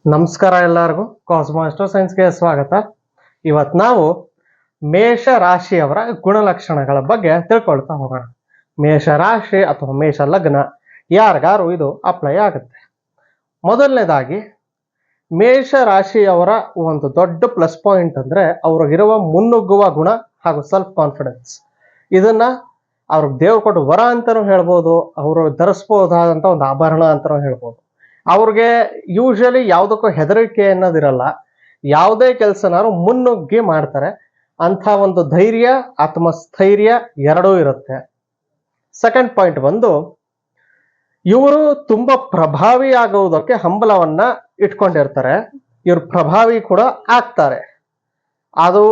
ನಮಸ್ಕಾರ ಎಲ್ಲರಿಗೂ ಕಾಸ್ಮಾಸ್ಟರ್ ಸೈನ್ಸ್ಗೆ ಸ್ವಾಗತ. ಇವತ್ತು ನಾವು ಮೇಷ ರಾಶಿಯವರ ಗುಣಲಕ್ಷಣಗಳ ಬಗ್ಗೆ ತಿಳ್ಕೊಳ್ತಾ ಹೋಗೋಣ. ಮೇಷ ರಾಶಿ ಅಥವಾ ಮೇಷ ಲಗ್ನ ಯಾರಿಗಾರು ಇದು ಅಪ್ಲೈ ಆಗುತ್ತೆ. ಮೊದಲನೇದಾಗಿ ಮೇಷ ರಾಶಿಯವರ ಒಂದು ದೊಡ್ಡ ಪ್ಲಸ್ ಪಾಯಿಂಟ್ ಅಂದ್ರೆ ಅವ್ರಿಗಿರುವ ಮುನ್ನುಗ್ಗುವ ಗುಣ ಹಾಗೂ ಸೆಲ್ಫ್ ಕಾನ್ಫಿಡೆನ್ಸ್. ಇದನ್ನ ಅವ್ರಿಗೆ ದೇವ್ರು ಕೊಟ್ಟು ವರ ಅಂತಾನೂ ಹೇಳ್ಬೋದು, ಅವರು ಧರಿಸ್ಬೋದಾದಂತ ಒಂದು ಆಭರಣ ಅಂತಾನೂ ಹೇಳ್ಬೋದು. ಅವ್ರಿಗೆ ಯೂಶಲಿ ಯಾವುದಕ್ಕೂ ಹೆದರಿಕೆ ಅನ್ನೋದಿರಲ್ಲ, ಯಾವುದೇ ಕೆಲಸನಾರು ಮುನ್ನುಗ್ಗಿ ಮಾಡ್ತಾರೆ. ಅಂಥ ಒಂದು ಧೈರ್ಯ ಆತ್ಮಸ್ಥೈರ್ಯ ಎರಡೂ ಇರುತ್ತೆ. ಸೆಕೆಂಡ್ ಪಾಯಿಂಟ್ ಬಂದು ಇವರು ತುಂಬಾ ಪ್ರಭಾವಿ ಆಗುವುದಕ್ಕೆ ಹಂಬಲವನ್ನ ಇಟ್ಕೊಂಡಿರ್ತಾರೆ. ಇವ್ರು ಪ್ರಭಾವಿ ಕೂಡ ಆಗ್ತಾರೆ. ಅದು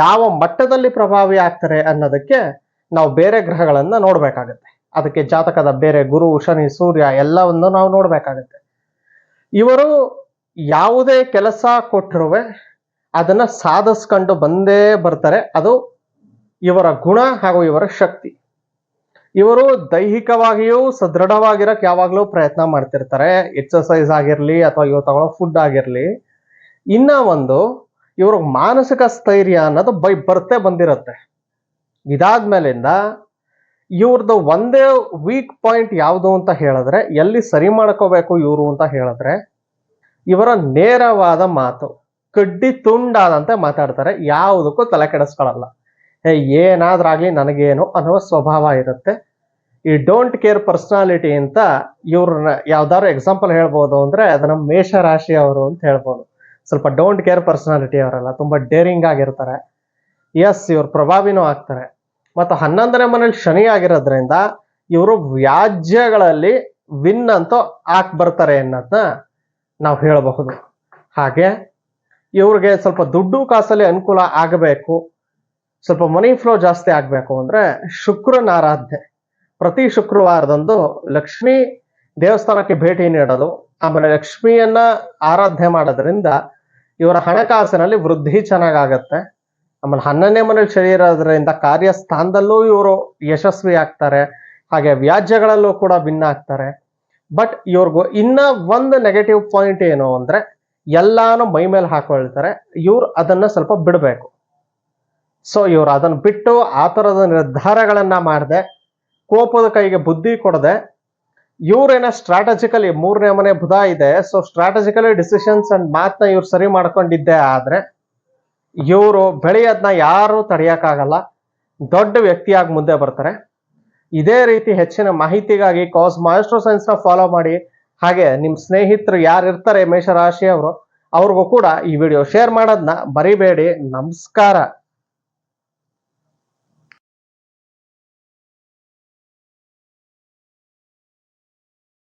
ಯಾವ ಮಟ್ಟದಲ್ಲಿ ಪ್ರಭಾವಿ ಆಗ್ತಾರೆ ಅನ್ನೋದಕ್ಕೆ ನಾವು ಬೇರೆ ಗ್ರಹಗಳನ್ನ ನೋಡ್ಬೇಕಾಗತ್ತೆ. ಅದಕ್ಕೆ ಜಾತಕದ ಬೇರೆ ಗುರು ಶನಿ ಸೂರ್ಯ ಎಲ್ಲವನ್ನು ನಾವು ನೋಡ್ಬೇಕಾಗತ್ತೆ. ಇವರು ಯಾವುದೇ ಕೆಲಸ ಕೊಟ್ಟಿರುವೆ ಅದನ್ನ ಸಾಧಿಸ್ಕೊಂಡು ಬಂದೇ ಬರ್ತಾರೆ. ಅದು ಇವರ ಗುಣ ಹಾಗೂ ಇವರ ಶಕ್ತಿ. ಇವರು ದೈಹಿಕವಾಗಿಯೂ ಸದೃಢವಾಗಿರಕ್ಕೆ ಯಾವಾಗಲೂ ಪ್ರಯತ್ನ ಮಾಡ್ತಿರ್ತಾರೆ. ಎಕ್ಸರ್ಸೈಸ್ ಆಗಿರ್ಲಿ ಅಥವಾ ಇವರು ತಗೊಳ್ಳೋ ಫುಡ್ ಆಗಿರ್ಲಿ. ಇನ್ನ ಒಂದು ಇವ್ರ ಮಾನಸಿಕ ಸ್ಥೈರ್ಯ ಅನ್ನೋದು ಬರ್ತೇ ಬಂದಿರುತ್ತೆ. ಇದಾದ್ಮೇಲಿಂದ ಇವ್ರದ್ದು ಒಂದೇ ವೀಕ್ ಪಾಯಿಂಟ್ ಯಾವುದು ಅಂತ ಹೇಳಿದ್ರೆ, ಎಲ್ಲಿ ಸರಿ ಮಾಡ್ಕೋಬೇಕು ಇವರು ಅಂತ ಹೇಳಿದ್ರೆ, ಇವರ ನೇರವಾದ ಮಾತು, ಕಡ್ಡಿ ತುಂಡಾದಂತೆ ಮಾತಾಡ್ತಾರೆ. ಯಾವುದಕ್ಕೂ ತಲೆ ಕೆಡಿಸ್ಕೊಳ್ಳಲ್ಲ. ಏನಾದ್ರಾಗ್ಲಿ ನನಗೇನು ಅನ್ನುವ ಸ್ವಭಾವ ಇರುತ್ತೆ. ಈ ಡೋಂಟ್ ಕೇರ್ ಪರ್ಸನಾಲಿಟಿ ಅಂತ ಇವ್ರನ್ನ ಯಾವ್ದಾದ್ರು ಎಕ್ಸಾಂಪಲ್ ಹೇಳ್ಬೋದು ಅಂದ್ರೆ ಅದನ್ನ ಮೇಷ ರಾಶಿ ಅವರು ಅಂತ ಹೇಳ್ಬೋದು. ಸ್ವಲ್ಪ ಡೋಂಟ್ ಕೇರ್ ಪರ್ಸನಾಲಿಟಿ ಅವರೆಲ್ಲ ತುಂಬಾ ಡೇರಿಂಗ್ ಆಗಿರ್ತಾರೆ. ಎಸ್, ಇವ್ರು ಪ್ರಭಾವಿನೂ ಆಗ್ತಾರೆ. ಮತ್ತು 11ನೇ ಮನೇಲಿ ಶನಿ ಆಗಿರೋದ್ರಿಂದ ಇವರು ವ್ಯಾಜ್ಯಗಳಲ್ಲಿ ವಿನ್ ಅಂತೂ ಬರ್ತಾರೆ ಅನ್ನೋದನ್ನ ನಾವು ಹೇಳಬಹುದು. ಹಾಗೆ ಇವ್ರಿಗೆ ಸ್ವಲ್ಪ ದುಡ್ಡು ಕಾಸಲ್ಲಿ ಅನುಕೂಲ ಆಗಬೇಕು, ಸ್ವಲ್ಪ ಮನಿ ಫ್ಲೋ ಜಾಸ್ತಿ ಆಗಬೇಕು ಅಂದ್ರೆ ಶುಕ್ರನ ಆರಾಧನೆ ಪ್ರತಿ ಶುಕ್ರವಾರದಂದು ಲಕ್ಷ್ಮೀ ದೇವಸ್ಥಾನಕ್ಕೆ ಭೇಟಿ ನೀಡೋದು, ಆಮೇಲೆ ಲಕ್ಷ್ಮಿಯನ್ನ ಆರಾಧನೆ ಮಾಡೋದ್ರಿಂದ ಇವರ ಹಣಕಾಸಿನಲ್ಲಿ ವೃದ್ಧಿ ಚೆನ್ನಾಗಾಗತ್ತೆ. ಆಮೇಲೆ 11ನೇ ಮನೇಲಿ ಶನಿ ಇರೋದ್ರಿಂದ ಕಾರ್ಯಸ್ಥಾನದಲ್ಲೂ ಇವರು ಯಶಸ್ವಿ ಆಗ್ತಾರೆ. ಹಾಗೆ ವ್ಯಾಜ್ಯಗಳಲ್ಲೂ ಕೂಡ ಭಿನ್ನ ಆಗ್ತಾರೆ. ಬಟ್ ಇವ್ರಿಗೂ ಇನ್ನ ಒಂದು ನೆಗೆಟಿವ್ ಪಾಯಿಂಟ್ ಏನು ಅಂದ್ರೆ ಎಲ್ಲಾನು ಮೈ ಮೇಲೆ ಹಾಕೊಳ್ತಾರೆ. ಇವ್ರು ಅದನ್ನ ಸ್ವಲ್ಪ ಬಿಡಬೇಕು. ಸೊ ಇವ್ರು ಅದನ್ನ ಬಿಟ್ಟು ಆ ಥರದ ನಿರ್ಧಾರಗಳನ್ನ ಮಾಡದೆ, ಕೋಪದ ಕೈಗೆ ಬುದ್ಧಿ ಕೊಡದೆ, ಇವ್ರೇನ ಸ್ಟ್ರಾಟಜಿಕಲಿ 3ನೇ ಮನೆ ಬುಧ ಇದೆ. ಸೊ ಸ್ಟ್ರಾಟಜಿಕಲಿ ಡಿಸಿಷನ್ಸ್ ಅಂಡ್ ಮಾತನ್ನ ಇವ್ರು ಸರಿ ಮಾಡ್ಕೊಂಡಿದ್ದೆ ಆದ್ರೆ ಇವರು ಬೆಳೆಯೋದನ್ನ ಯಾರು ತಡೆಯಕ್ಕಾಗಲ್ಲ. ದೊಡ್ಡ ವ್ಯಕ್ತಿಯಾಗಿ ಮುಂದೆ ಬರ್ತಾರೆ. ಇದೇ ರೀತಿ ಹೆಚ್ಚಿನ ಮಾಹಿತಿಗಾಗಿ ಕಾಸ್ಮಾಸ್ಟ್ರೋ ಸೈನ್ಸ್ ನ ಫಾಲೋ ಮಾಡಿ. ಹಾಗೆ ನಿಮ್ ಸ್ನೇಹಿತರು ಯಾರು ಇರ್ತಾರೆ ಮೇಷರಾಶಿಯವರು, ಅವ್ರಿಗೂ ಕೂಡ ಈ ವಿಡಿಯೋ ಶೇರ್ ಮಾಡೋದನ್ನ ಮರಿಬೇಡಿ. ನಮಸ್ಕಾರ.